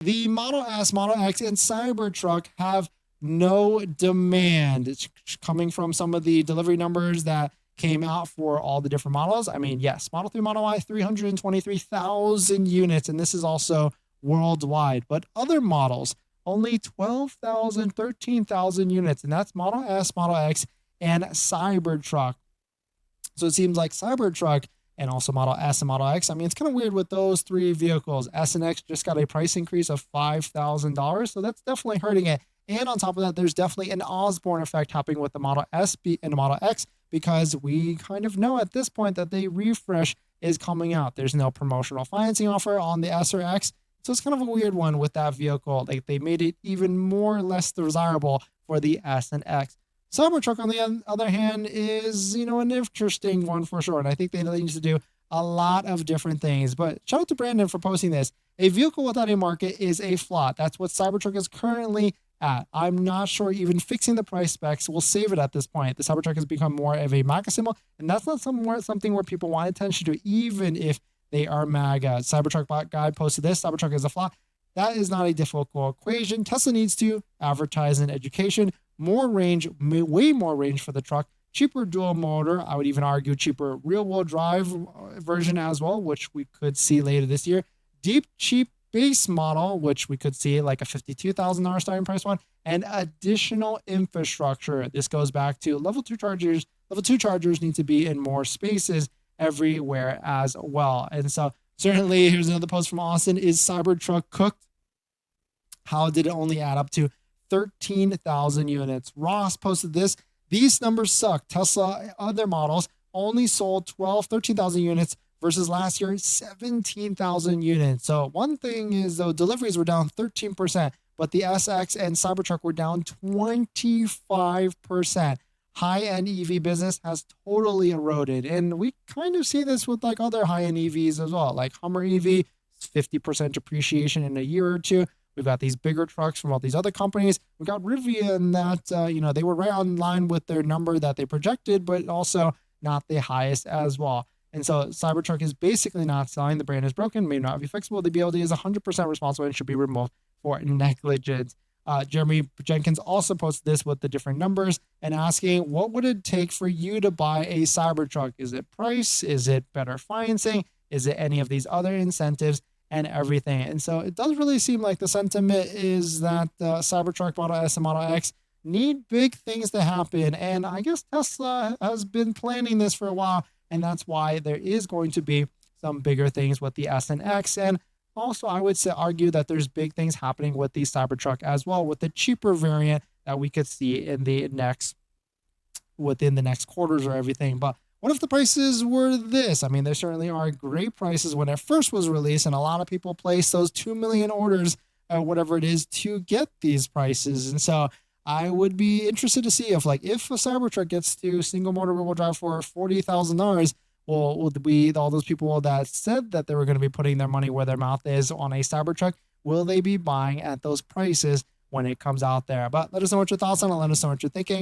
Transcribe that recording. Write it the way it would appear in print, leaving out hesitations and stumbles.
The Model S, Model X, and Cybertruck have no demand. It's coming from some of the delivery numbers that came out for all the different models. I mean, yes, Model 3, Model Y, 323,000 units, and this is also worldwide. But other models, only 12,000, 13,000 units, and that's Model S, Model X, and Cybertruck. So it seems like Cybertruck and also Model S and Model X. I mean, it's kind of weird with those three vehicles. S and X just got a price increase of $5,000, so that's definitely hurting it. And on top of that, there's definitely an Osborne effect happening with the Model S and the Model X, because we kind of know at this point that the refresh is coming out. There's no promotional financing offer on the S or X. So it's kind of a weird one with that vehicle. Like, they made it even more or less desirable for the S and X. Cybertruck, on the other hand, is, an interesting one for sure. And I think they need to do a lot of different things. But shout out to Brandon for posting this. A vehicle without a market is a flaw. That's what Cybertruck is currently at. I'm not sure even fixing the price specs will save it at this point. The Cybertruck has become more of a MAGA symbol, and that's not something where people want attention to, even if they are MAGA. Cybertruck guy posted this. Cybertruck is a flaw. That is not a difficult equation. Tesla needs to advertise and education, more range, way more range for the truck, cheaper dual motor. I would even argue cheaper rear-wheel drive version as well, which we could see later this year. Cheap base model, which we could see like a $52,000 starting price one, and additional infrastructure. This goes back to level 2 chargers. Level 2 chargers need to be in more spaces everywhere as well. And so certainly, here's another post from Austin. Is Cybertruck cooked? How did it only add up to 13,000 units? Ross posted this. These numbers suck. Tesla, other models only sold 13,000 units versus last year, 17,000 units. So one thing is, though, deliveries were down 13%, but the SX and Cybertruck were down 25%. High-end EV business has totally eroded. And we kind of see this with like other high-end EVs as well. Like Hummer EV, 50% depreciation in a year or two. We've got these bigger trucks from all these other companies. We got Rivian that, they were right on line with their number that they projected, but also not the highest as well. And so Cybertruck is basically not selling. The brand is broken, may not be fixable. The BLD is 100% responsible and should be removed for negligence. Jeremy Jenkins also posted this with the different numbers and asking, what would it take for you to buy a Cybertruck? Is it price? Is it better financing? Is it any of these other incentives and everything? And so it does really seem like the sentiment is that Cybertruck, Model S, and Model X need big things to happen. And I guess Tesla has been planning this for a while, and that's why there is going to be some bigger things with the S and X. And also, I would argue that there's big things happening with the Cybertruck as well, with the cheaper variant that we could see within the next quarters or everything. But what if the prices were this? I mean, there certainly are great prices when it first was released, and a lot of people placed those 2 million orders, whatever it is, to get these prices. And so I would be interested to see if a Cybertruck gets to single motor rear-wheel drive for $40,000, will be all those people that said that they were going to be putting their money where their mouth is on a Cybertruck, will they be buying at those prices when it comes out there? But let us know what your thoughts on it. Let us know what you're thinking.